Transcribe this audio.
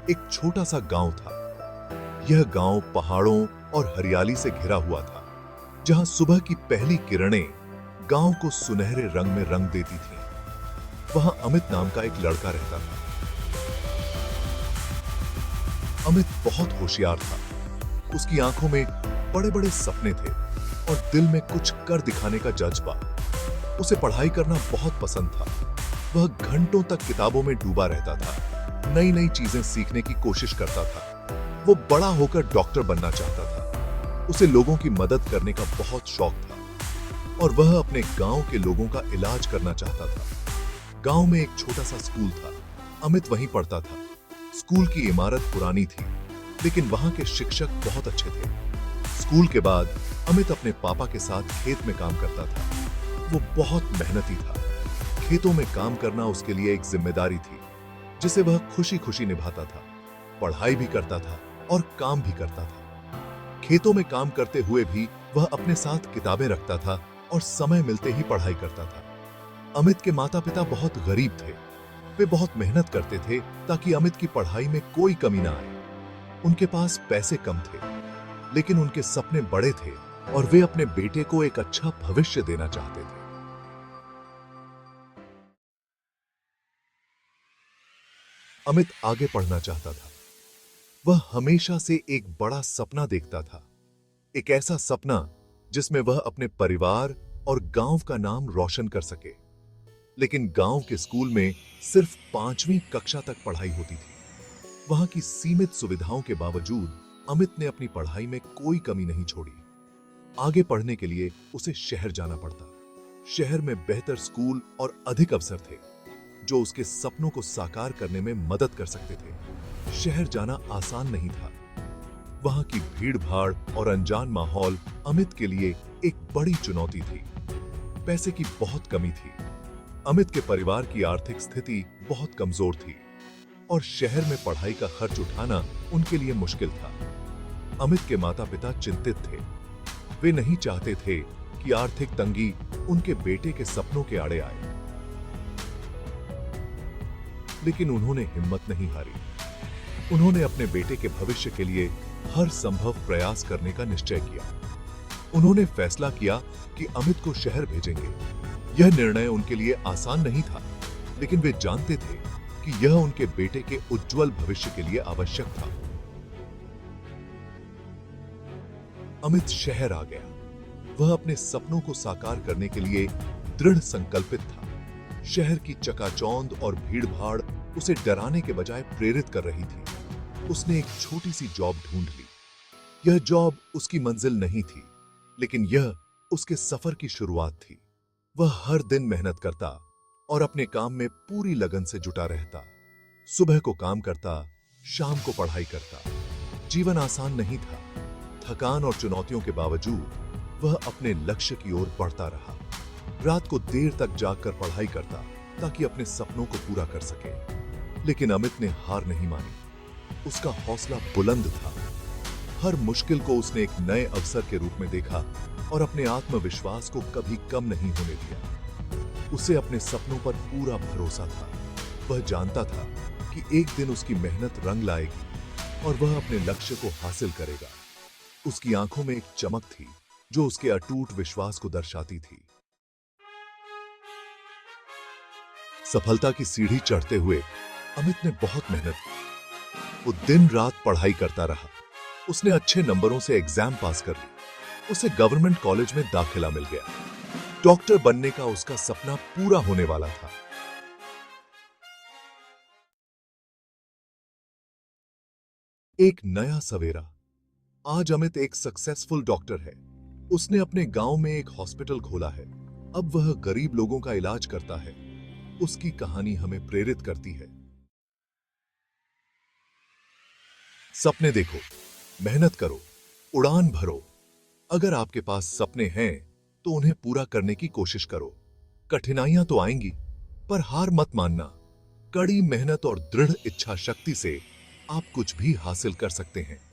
एक छोटा सा गांव था। यह गांव पहाड़ों और हरियाली से घिरा हुआ था, जहां सुबह की पहली किरणें गांव को सुनहरे रंग में रंग देती थीं। वहां अमित नाम का एक लड़का रहता था। अमित बहुत होशियार था। उसकी आंखों में बड़े बड़े सपने थे और दिल में कुछ कर दिखाने का जज्बा। उसे पढ़ाई करना बहुत पसंद था। वह घंटों तक किताबों में डूबा रहता था, नई नई चीजें सीखने की कोशिश करता था। वो बड़ा होकर डॉक्टर बनना चाहता था। उसे लोगों की मदद करने का बहुत शौक था और वह अपने गांव के लोगों का इलाज करना चाहता था। गांव में एक छोटा सा स्कूल था। अमित वहीं पढ़ता था। स्कूल की इमारत पुरानी थी, लेकिन वहां के शिक्षक बहुत अच्छे थे। स्कूल के बाद अमित अपने पापा के साथ खेत में काम करता था। वो बहुत मेहनती था। खेतों में काम करना उसके लिए एक जिम्मेदारी थी, जिसे वह खुशी खुशी निभाता था। पढ़ाई भी करता था और काम भी करता था। खेतों में काम करते हुए भी वह अपने साथ किताबें रखता था और समय मिलते ही पढ़ाई करता था। अमित के माता पिता बहुत गरीब थे। वे बहुत मेहनत करते थे ताकि अमित की पढ़ाई में कोई कमी ना आए। उनके पास पैसे कम थे, लेकिन उनके सपने बड़े थे और वे अपने बेटे को एक अच्छा भविष्य देना चाहते थे। अमित आगे पढ़ना चाहता था। वह हमेशा से एक बड़ा सपना देखता था, एक ऐसा सपना जिसमें वह अपने परिवार और गांव का नाम रोशन कर सके। लेकिन गांव के स्कूल में सिर्फ 5वीं कक्षा तक पढ़ाई होती थी। वहां की सीमित सुविधाओं के बावजूद अमित ने अपनी पढ़ाई में कोई कमी नहीं छोड़ी। आगे पढ़ने के लिए उसे शहर जाना पड़ता। शहर में बेहतर स्कूल और अधिक अवसर थे, जो उसके सपनों को साकार करने में मदद कर सकते थे। शहर जाना आसान नहीं था। वहां की भीड़-भाड़ और अनजान माहौल अमित के लिए एक बड़ी चुनौती थी। पैसे की बहुत कमी थी। अमित के परिवार की आर्थिक स्थिति बहुत कमजोर थी और शहर में पढ़ाई का खर्च उठाना उनके लिए मुश्किल था। अमित के माता-पिता चिंतित थे। वे नहीं चाहते थे कि आर्थिक तंगी उनके बेटे के सपनों के आड़े आए। लेकिन उन्होंने हिम्मत नहीं हारी। उन्होंने अपने बेटे के भविष्य के लिए हर संभव प्रयास करने का निश्चय किया। उन्होंने फैसला किया कि अमित को शहर भेजेंगे। यह निर्णय उनके लिए आसान नहीं था, लेकिन वे जानते थे कि यह उनके बेटे के उज्जवल भविष्य के लिए आवश्यक था। अमित शहर आ गया। वह अपने सपनों को साकार करने के लिए दृढ़ संकल्पित था। शहर की चकाचौंध और भीड़-भाड़ उसे डराने के बजाय प्रेरित कर रही थी। उसने एक छोटी सी जॉब ढूंढ ली। यह जॉब उसकी मंजिल नहीं थी, लेकिन यह उसके सफर की शुरुआत थी। वह हर दिन मेहनत करता और अपने काम में पूरी लगन से जुटा रहता। सुबह को काम करता, शाम को पढ़ाई करता। जीवन आसान नहीं था। थकान और चुनौतियों के बावजूद वह अपने लक्ष्य की ओर बढ़ता रहा। रात को देर तक जागकर पढ़ाई करता ताकि अपने सपनों को पूरा कर सके। लेकिन अमित ने हार नहीं मानी। उसका हौसला बुलंद था। हर मुश्किल को उसने एक नए अवसर के रूप में देखा और अपने आत्मविश्वास को कभी कम नहीं होने दिया। उसे अपने सपनों पर पूरा भरोसा था। वह जानता था कि एक दिन उसकी मेहनत रंग लाएगी और वह अपने लक्ष्य को हासिल करेगा। उसकी आंखों में एक चमक थी जो उसके अटूट विश्वास को दर्शाती थी। सफलता की सीढ़ी चढ़ते हुए अमित ने बहुत मेहनत की। वो दिन रात पढ़ाई करता रहा। उसने अच्छे नंबरों से एग्जाम पास कर ली। उसे गवर्नमेंट कॉलेज में दाखिला मिल गया। डॉक्टर बनने का उसका सपना पूरा होने वाला था। एक नया सवेरा। आज अमित एक सक्सेसफुल डॉक्टर है। उसने अपने गांव में एक हॉस्पिटल खोला है। अब वह गरीब लोगों का इलाज करता है। उसकी कहानी हमें प्रेरित करती है। सपने देखो, मेहनत करो, उड़ान भरो। अगर आपके पास सपने हैं तो उन्हें पूरा करने की कोशिश करो। कठिनाइयां तो आएंगी, पर हार मत मानना। कड़ी मेहनत और दृढ़ इच्छा शक्ति से आप कुछ भी हासिल कर सकते हैं।